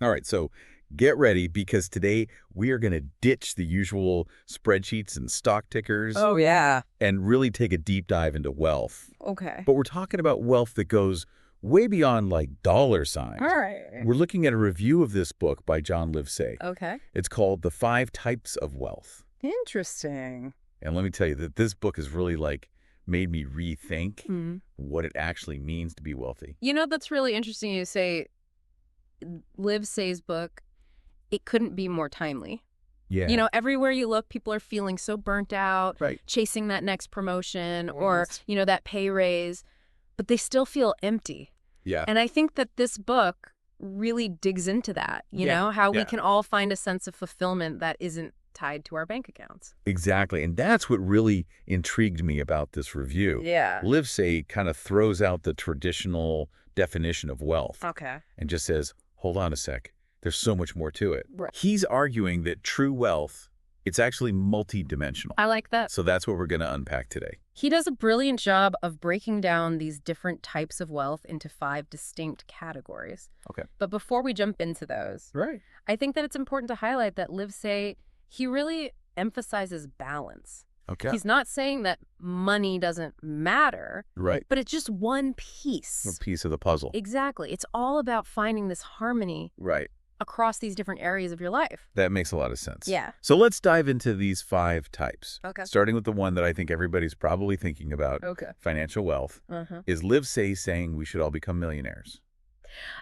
All right, so get ready because today we are going to ditch the usual spreadsheets and stock tickers Oh, yeah. and really take a deep dive into wealth. Okay. But we're talking about wealth that goes way beyond like dollar All signs. right. We're looking at a review of this book by John Livesay. Okay. It's called The 5 Types of Wealth. Interesting. And let me tell you that this book has really made me rethink Hmm. what it actually means to be wealthy. That's really interesting you say Livesay's book, it couldn't be more timely. Yeah. Everywhere you look, people are feeling so burnt out, Right. chasing that next promotion or, Yes. that pay raise, but they still feel empty. Yeah. And I think that this book really digs into that, how we Yeah. can all find a sense of fulfillment that isn't tied to our bank accounts. Exactly. And that's what really intrigued me about this review. Yeah. Livesay kind of throws out the traditional definition of wealth Okay. and just says, hold on a sec, there's so much more to it. Right. He's arguing that true wealth, it's actually multidimensional. I like that. So that's what we're going to unpack today. He does a brilliant job of breaking down these different types of wealth into 5 distinct categories. Okay. But before we jump into those, Right. I think that it's important to highlight that Livesay, he really emphasizes balance. Okay. He's not saying that money doesn't matter, Right. but it's just one piece. A piece of the puzzle. Exactly. It's all about finding this harmony Right. across these different areas of your life. That makes a lot of sense. Yeah. So let's dive into these 5 types. Okay. Starting with the one that I think everybody's probably thinking about, Okay. financial wealth. Uh-huh. Is Livesay saying we should all become millionaires?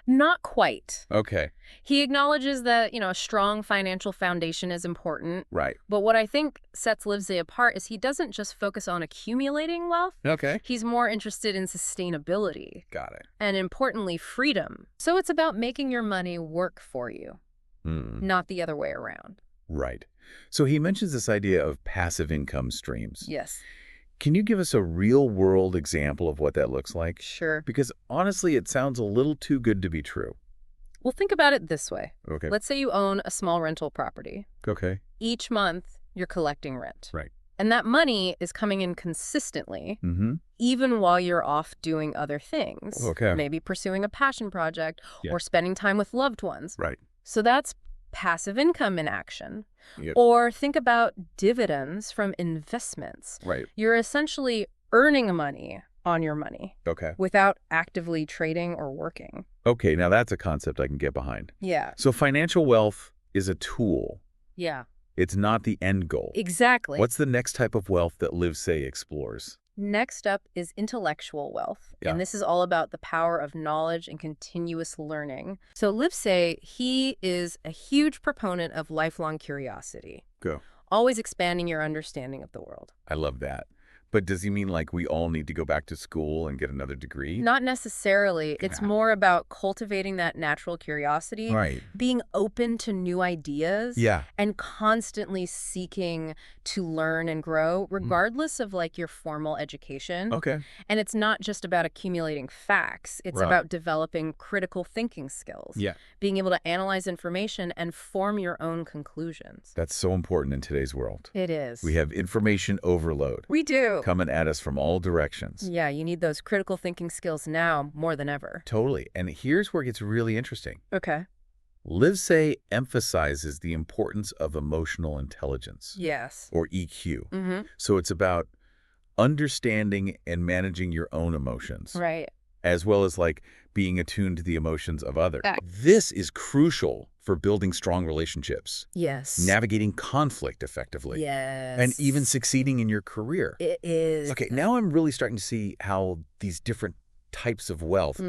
Not quite. Okay. He acknowledges that, a strong financial foundation is important. Right. But what I think sets Livesay apart is he doesn't just focus on accumulating wealth. Okay. He's more interested in sustainability Got it. and, importantly, freedom. So it's about making your money work for you, not the other way around. Right. So he mentions this idea of passive income streams. Yes. Can you give us a real-world example of what that looks like? Sure. Because honestly, it sounds a little too good to be true. Well, think about it this way. Okay. Let's say you own a small rental property. Okay. Each month, you're collecting rent. Right. And that money is coming in consistently, Mm-hmm. even while you're off doing other things. Okay. Maybe pursuing a passion project Yeah. or spending time with loved ones. Right. So that's passive income in action. Yep. Or think about dividends from investments. Right. You're essentially earning money on your money Okay. without actively trading or working. Okay, now that's a concept I can get behind. Yeah. So financial wealth is a tool. Yeah. It's not the end goal. Exactly. What's the next type of wealth that Livesay explores? Next up is intellectual wealth. Yeah. And this is all about the power of knowledge and continuous learning. So Livesay, he is a huge proponent of lifelong curiosity, Go. always expanding your understanding of the world. I love that. But does he mean like we all need to go back to school and get another degree? Not necessarily. It's Yeah. more about cultivating that natural curiosity, Right. being open to new ideas, Yeah. and constantly seeking to learn and grow, regardless of your formal education. Okay. And it's not just about accumulating facts. It's Right. about developing critical thinking skills, Yeah. being able to analyze information and form your own conclusions. That's so important in today's world. It is. We have information overload We do. coming at us from all directions. Yeah, you need those critical thinking skills now more than ever. Totally. And here's where it gets really interesting. Okay. Livesay emphasizes the importance of emotional intelligence, Yes. or EQ. Mm-hmm. So it's about understanding and managing your own emotions, Right. as well as being attuned to the emotions of others. Ah. This is crucial for building strong relationships, Yes. navigating conflict effectively, Yes. and even succeeding in your career. It is. Okay, now I'm really starting to see how these different types of wealth,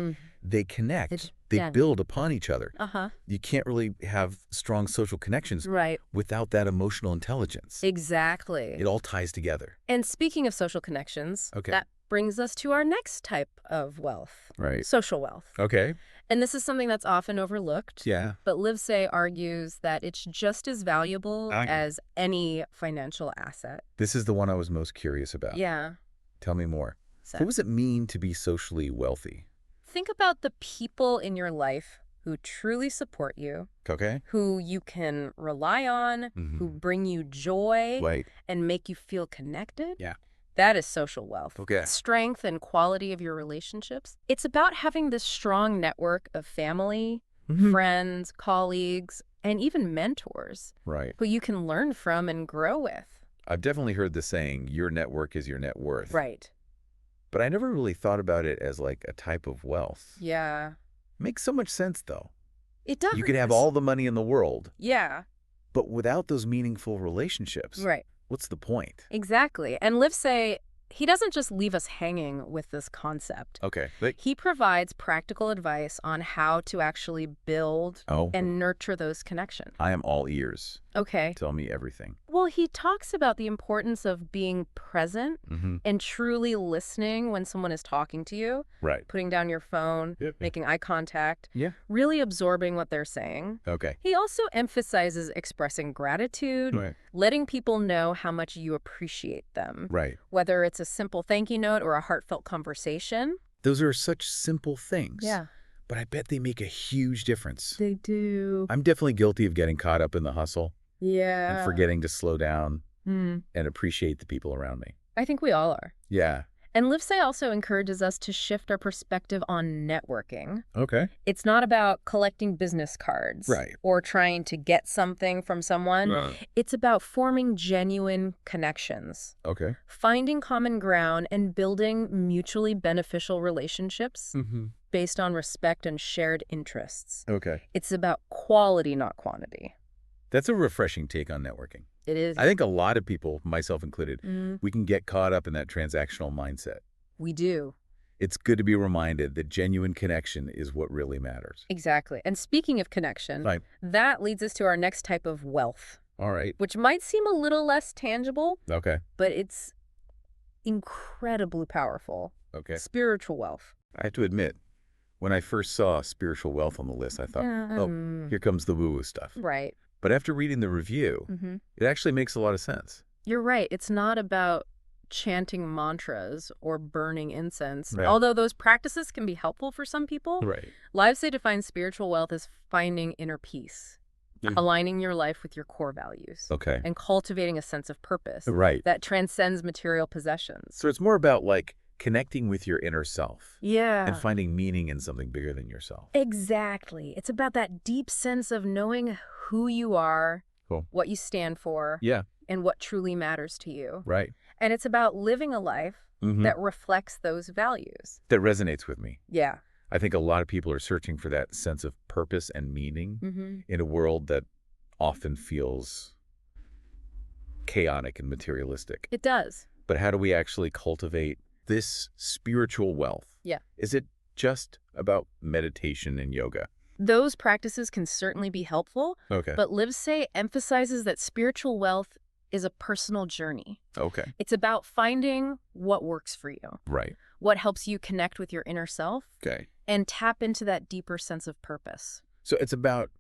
they connect, they yeah. build upon each other. Uh-huh. You can't really have strong social connections Right. without that emotional intelligence. Exactly. It all ties together. And speaking of social connections, Okay. that brings us to our next type of wealth, Right. social wealth. Okay. And this is something that's often overlooked. Yeah. But Livesay argues that it's just as valuable as any financial asset. This is the one I was most curious about. Yeah. Tell me more. So What does it mean to be socially wealthy? think about the people in your life who truly support you, Okay. who you can rely on, who bring you joy Right. and make you feel connected. Yeah. That is social wealth. Okay. Strength and quality of your relationships. It's about having this strong network of family, friends, colleagues, and even mentors Right. who you can learn from and grow with. I've definitely heard the saying, your network is your net worth. Right. But I never really thought about it as like a type of wealth. Yeah. Makes so much sense, though. It does. You could have all the money in the world, Yeah. but without those meaningful relationships, Right. what's the point? Exactly. And Livesay, he doesn't just leave us hanging with this concept. Okay. Like, He provides practical advice on how to actually build oh, and nurture those connections. I am all ears. Okay. Tell me everything. Well, he talks about the importance of being present Mm-hmm. and truly listening when someone is talking to you, Right. putting down your phone, Yep. making eye contact, Yeah. really absorbing what they're saying. Okay. He also emphasizes expressing gratitude, Right. letting people know how much you appreciate them, Right. whether it's a simple thank you note or a heartfelt conversation. Those are such simple things. Yeah. But I bet they make a huge difference. They do. I'm definitely guilty of getting caught up in the hustle Yeah. and forgetting to slow down Hmm. and appreciate the people around me. I think we all are. Yeah. And Livesay also encourages us to shift our perspective on networking. Okay. It's not about collecting business cards Right. or trying to get something from someone. It's about forming genuine connections, Okay. finding common ground, and building mutually beneficial relationships Mm-hmm. based on respect and shared interests. Okay. It's about quality, not quantity. That's a refreshing take on networking. It is. I think a lot of people, myself included, Mm, we can get caught up in that transactional mindset. we do. It's good to be reminded that genuine connection is what really matters. Exactly. And speaking of connection, Right. that leads us to our next type of wealth, All right. which might seem a little less tangible, Okay. but it's incredibly powerful. Okay. Spiritual wealth. I have to admit, when I first saw spiritual wealth on the list, I thought, oh, here comes the woo-woo stuff. Right. But after reading the review, Mm-hmm. it actually makes a lot of sense. You're right. It's not about chanting mantras or burning incense, Right. although those practices can be helpful for some people. Right. Livesay defines spiritual wealth as finding inner peace, Mhm. aligning your life with your core values, Okay. and cultivating a sense of purpose Right. that transcends material possessions. So it's more about like connecting with your inner self Yeah. and finding meaning in something bigger than yourself. Exactly. It's about that deep sense of knowing who you are, Cool. what you stand for, Yeah. and what truly matters to you. Right. And it's about living a life Mhm. that reflects those values. That resonates with me. Yeah. I think a lot of people are searching for that sense of purpose and meaning Mm-hmm. in a world that often feels chaotic and materialistic. It does. But how do we actually cultivate this spiritual wealth? Yeah. Is it just about meditation and yoga? Those practices can certainly be helpful, Okay. but Livesay emphasizes that spiritual wealth is a personal journey. Okay. It's about finding what works for you, Right. what helps you connect with your inner self, Okay. and tap into that deeper sense of purpose. So it's about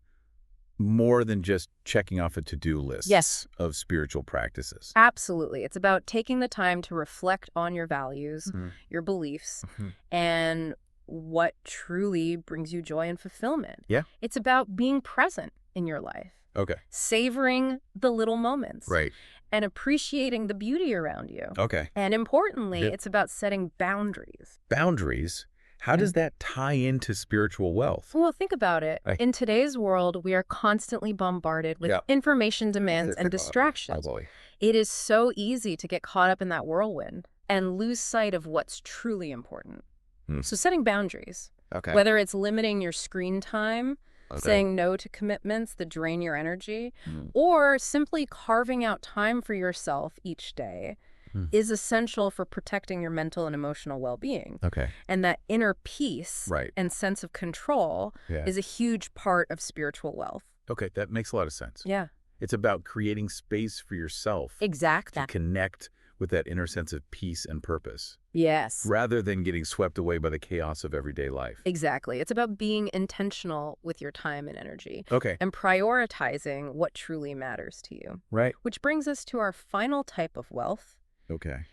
more than just checking off a to-do list Yes. of spiritual practices. Absolutely. It's about taking the time to reflect on your values, Mhm. your beliefs, Mhm. and what truly brings you joy and fulfillment. Yeah. It's about being present in your life, Okay. savoring the little moments, Right. and appreciating the beauty around you. Okay. And importantly, Yep. it's about setting boundaries. Boundaries. How Yeah. does that tie into spiritual wealth? Well, think about it. Right. In today's world, we are constantly bombarded with Yeah. information demands and distractions. boy. It is so easy to get caught up in that whirlwind and lose sight of what's truly important. Hmm. So setting boundaries, Okay. whether it's limiting your screen time, Okay. saying no to commitments that drain your energy, Hmm. or simply carving out time for yourself each day, Hmm. is essential for protecting your mental and emotional well-being. Okay. And that inner peace Right. and sense of control Yeah. is a huge part of spiritual wealth. Okay, that makes a lot of sense. Yeah, It's about creating space for yourself exactly. to connect with that inner sense of peace and purpose, Yes, rather than getting swept away by the chaos of everyday life. exactly. It's about being intentional with your time and energy Okay. and prioritizing what truly matters to you. Right. Which brings us to our final type of wealth, Okay.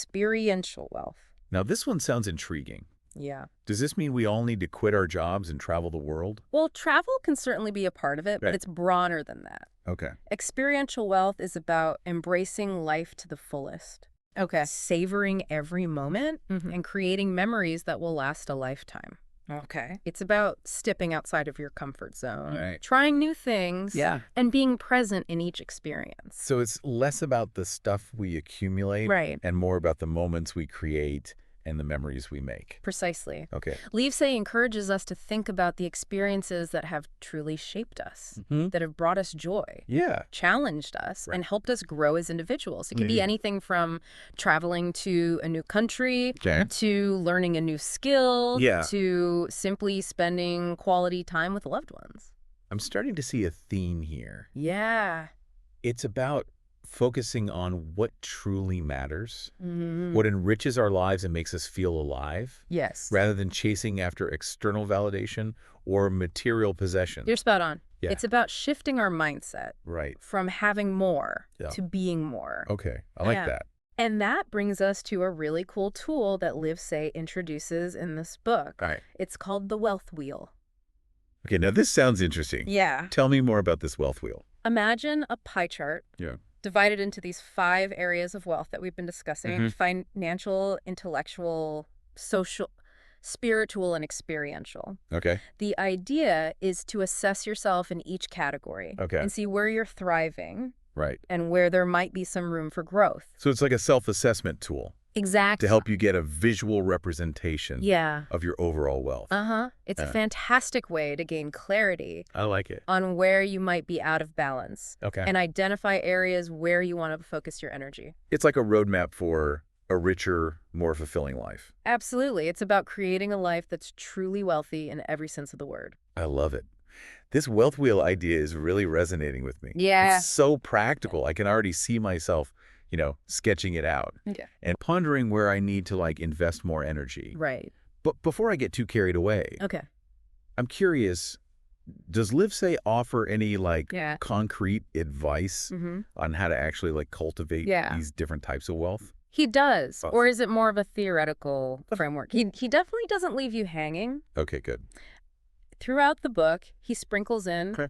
experiential wealth. Now, this one sounds intriguing. Yeah. Does this mean we all need to quit our jobs and travel the world? Well, travel can certainly be a part of it, but Right. it's broader than that. Okay. Experiential wealth is about embracing life to the fullest. Okay. Savoring every moment Mhm. and creating memories that will last a lifetime. Okay. It's about stepping outside of your comfort zone, Right. trying new things, Yeah. and being present in each experience. So it's less about the stuff we accumulate Right. and more about the moments we create and the memories we make. Precisely. Okay. Livesay encourages us to think about the experiences that have truly shaped us, Mm-hmm. that have brought us joy, Yeah. challenged us, Right. and helped us grow as individuals. It could be Yeah. anything from traveling to a new country, Okay. to learning a new skill, Yeah. to simply spending quality time with loved ones. I'm starting to see a theme here. Yeah. It's about focusing on what truly matters, Mm-hmm. what enriches our lives and makes us feel alive, Yes. rather than chasing after external validation or material possession. You're spot on. Yeah. It's about shifting our mindset Right. from having more Yeah. to being more. Okay. I like Yeah. that. And that brings us to a really cool tool that Livesay introduces in this book. All right. It's called the wealth wheel. Okay. Now this sounds interesting. Yeah. Tell me more about this wealth wheel. Imagine a pie chart Yeah. divided into these 5 areas of wealth that we've been discussing: financial, intellectual, social, spiritual, and experiential. Okay. The idea is to assess yourself in each category Okay. and see where you're thriving Right. and where there might be some room for growth. So it's like a self-assessment tool Exactly. to help you get a visual representation Yeah. of your overall wealth. It's a Yeah. fantastic way to gain clarity I like it. on where you might be out of balance Okay. and identify areas where you want to focus your energy. It's like a roadmap for a richer, more fulfilling life. Absolutely. It's about creating a life that's truly wealthy in every sense of the word. I love it. This wealth wheel idea is really resonating with me. Yeah. It's so practical. I can already see myself, sketching it out Yeah. and pondering where I need to invest more energy. Right. But before I get too carried away, Okay. I'm curious, does Livesay offer any Yeah. concrete advice Mm-hmm. on how to actually cultivate Yeah. these different types of wealth? He does. Oh. Or is it more of a theoretical framework? He definitely doesn't leave you hanging. Okay, good. Throughout the book, he sprinkles in Okay.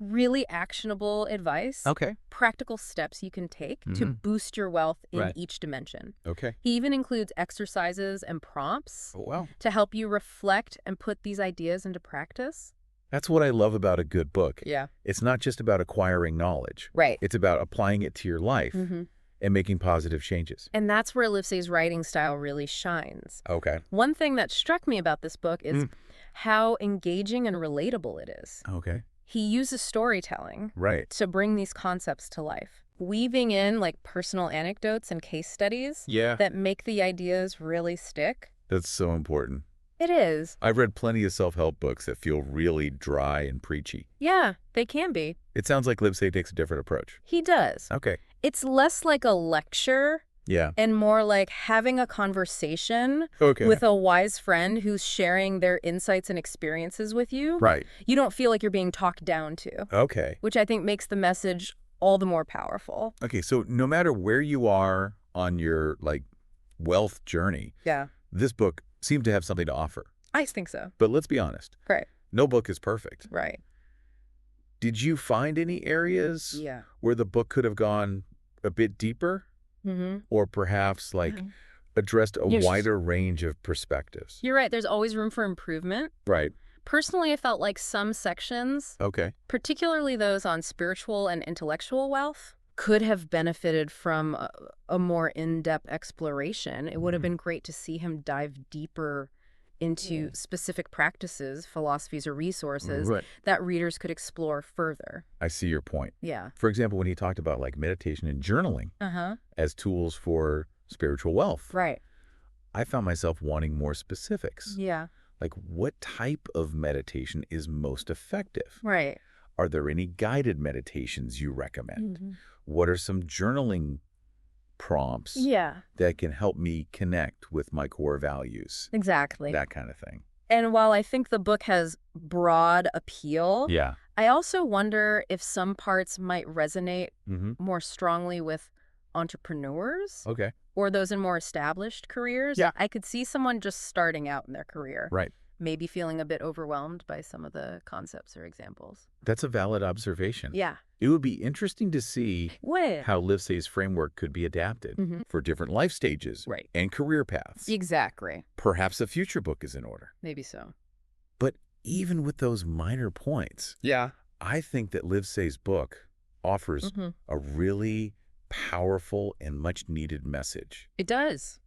really actionable advice, Okay. practical steps you can take to Mhm. boost your wealth in Right. each dimension. Okay. He even includes exercises and prompts Oh, wow. to help you reflect and put these ideas into practice. That's what I love about a good book. Yeah. It's not just about acquiring knowledge. Right. It's about applying it to your life Mm-hmm. and making positive changes. And that's where Livesay's writing style really shines. Okay. One thing that struck me about this book is Mm. how engaging and relatable it is. Okay. He uses storytelling Right. to bring these concepts to life, weaving in personal anecdotes and case studies Yeah. that make the ideas really stick. That's so important. It is. I've read plenty of self-help books that feel really dry and preachy. Yeah, they can be. It sounds like Livesay takes a different approach. He does. Okay. It's less like a lecture Yeah. and more like having a conversation Okay. with a wise friend who's sharing their insights and experiences with you. Right. You don't feel like you're being talked down to, Okay. which I think makes the message all the more powerful. Okay, so no matter where you are on your wealth journey, Yeah, this book seemed to have something to offer. I think so. But let's be honest. Right. No book is perfect. Right. Did you find any areas Yeah. where the book could have gone a bit deeper Mm-hmm. or perhaps addressed a Yes. wider range of perspectives? You're right. There's always room for improvement. Right. Personally, I felt like some sections, Okay. particularly those on spiritual and intellectual wealth, could have benefited from a more in-depth exploration. It would have been great to see him dive deeper into specific practices, philosophies, or resources Right. that readers could explore further. I see your point. Yeah. For example, when he talked about meditation and journaling Uh-huh. as tools for spiritual wealth, Right. I found myself wanting more specifics. Yeah. Like, what type of meditation is most effective? Right. Are there any guided meditations you recommend? Mhm. What are some journaling prompts Yeah. that can help me connect with my core values? Exactly. That kind of thing. And while I think the book has broad appeal, Yeah. I also wonder if some parts might resonate Mm-hmm. more strongly with entrepreneurs Okay. or those in more established careers. Yeah. I could see someone just starting out in their career, Right. maybe feeling a bit overwhelmed by some of the concepts or examples. That's a valid observation. Yeah. It would be interesting to see What? how Livesay's framework could be adapted Mhm. for different life stages Right. and career paths. Exactly. Perhaps a future book is in order. Maybe so. even with those minor points, Yeah. I think that Livesay's book offers Hmm. a really powerful and much-needed message, It does.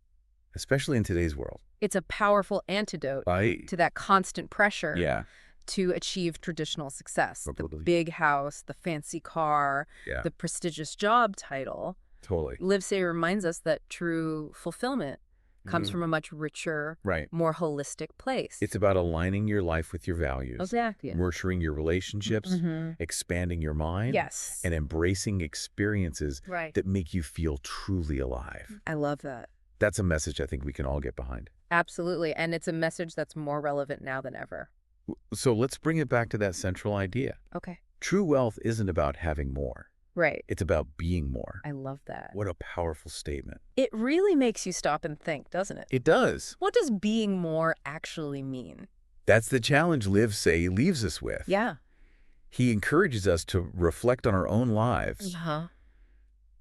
especially in today's world. It's a powerful antidote Right. to that constant pressure Yeah. to achieve traditional success. The Totally. big house, the fancy car, Yeah. the prestigious job title. Totally. Livesay reminds us that true fulfillment comes Mhm. from a much richer, Right. more holistic place. It's about aligning your life with your values, exactly. nurturing your relationships, Mhm. expanding your mind, Yes. and embracing experiences Right. that make you feel truly alive. I love that. That's a message I think we can all get behind. Absolutely. And it's a message that's more relevant now than ever. So let's bring it back to that central idea. Okay. True wealth isn't about having more. Right. It's about being more. I love that. What a powerful statement. It really makes you stop and think, doesn't it? It does. What does being more actually mean? That's the challenge Livesay leaves us with. Yeah. He encourages us to reflect on our own lives, Uh-huh.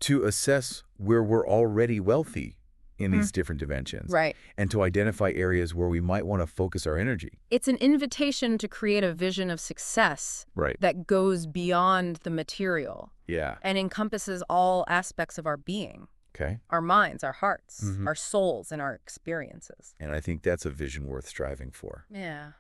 to assess where we're already wealthy in these different dimensions, Right. and to identify areas where we might want to focus our energy. It's an invitation to create a vision of success Right. that goes beyond the material Yeah. and encompasses all aspects of our being, Okay. our minds, our hearts, Mhm. our souls, and our experiences. And I think that's a vision worth striving for. Yeah.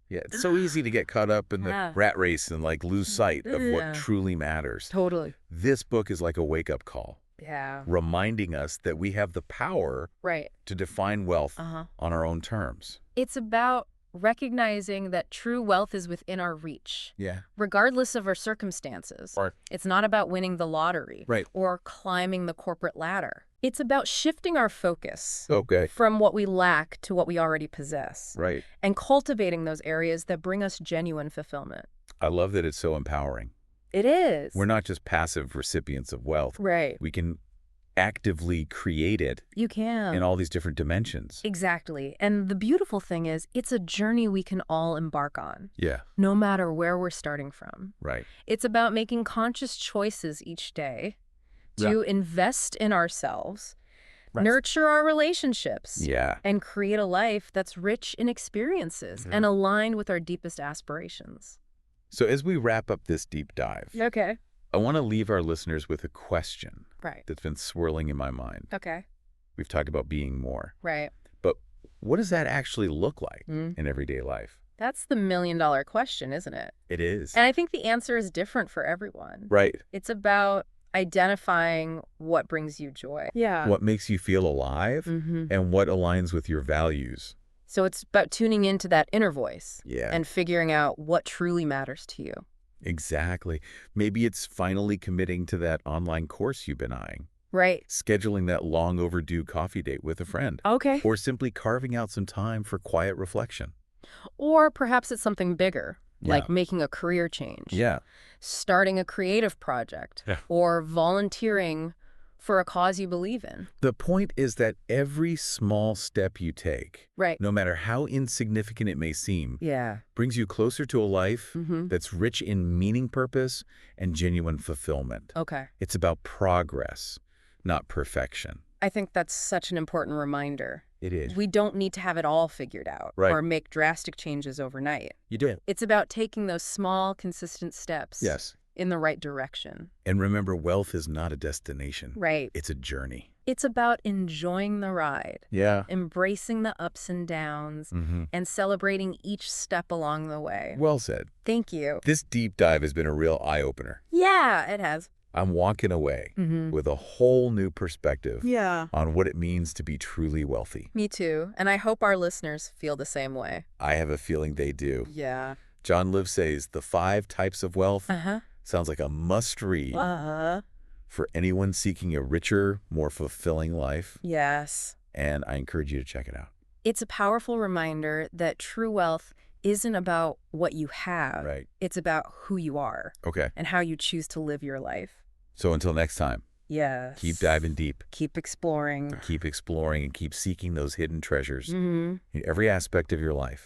Yeah, it's so easy to get caught up in the Yeah. rat race and like lose sight of Yeah. what truly matters. Totally. This book is like a wake-up call, Yeah. reminding us that we have the power Right. to define wealth Uh-huh. on our own terms. It's about recognizing that true wealth is within our reach, Yeah. regardless of our circumstances. Right. It's not about winning the lottery Right. or climbing the corporate ladder. It's about shifting our focus Okay. from what we lack to what we already possess Right. and cultivating those areas that bring us genuine fulfillment. I love that it's so empowering. It is. We're not just passive recipients of wealth. Right. We can actively create it You can. in all these different dimensions. Exactly. And the beautiful thing is, it's a journey we can all embark on, Yeah. no matter where we're starting from. Right. It's about making conscious choices each day to invest in ourselves, Right. nurture our relationships, Yeah. and create a life that's rich in experiences and aligned with our deepest aspirations. So as we wrap up this deep dive, Okay. I want to leave our listeners with a question Right. that's been swirling in my mind. Okay. We've talked about being more, Right. but what does that actually look like Mm. in everyday life? That's the million-dollar question, isn't it? It is. And I think the answer is different for everyone. Right. It's about identifying what brings you joy. Yeah. What makes you feel alive Mm-hmm. and what aligns with your values. So it's about tuning into that inner voice Yeah. and figuring out what truly matters to you. Exactly. Maybe it's finally committing to that online course you've been eyeing, Right. scheduling that long overdue coffee date with a friend, Okay. or simply carving out some time for quiet reflection. Or perhaps it's something bigger, like Yeah. making a career change, Yeah. starting a creative project, Yeah. or volunteering for a cause you believe in. The point is that every small step you take, Right. no matter how insignificant it may seem, Yeah. brings you closer to a life Mm-hmm. that's rich in meaning, purpose, and genuine fulfillment. Okay. It's about progress, not perfection. I think that's such an important reminder. It is. We don't need to have it all figured out Right. or make drastic changes overnight. You do. It's about taking those small, consistent steps Yes. in the right direction. And remember, wealth is not a destination. Right. It's a journey. It's about enjoying the ride, Yeah. embracing the ups and downs, Mm-hmm. and celebrating each step along the way. Well said. Thank you. This deep dive has been a real eye-opener. Yeah, it has. I'm walking away Mm-hmm. with a whole new perspective Yeah. on what it means to be truly wealthy. Me too. And I hope our listeners feel the same way. I have a feeling they do. Yeah. John Livesay's The 5 Types of Wealth Uh-huh. sounds like a must-read Uh-huh. for anyone seeking a richer, more fulfilling life, Yes. and I encourage you to check it out. It's a powerful reminder that true wealth isn't about what you have. Right. It's about who you are Okay. and how you choose to live your life. So until next time, Yes. keep diving deep, Keep exploring. keep exploring, and keep seeking those hidden treasures Mm-hmm. in every aspect of your life.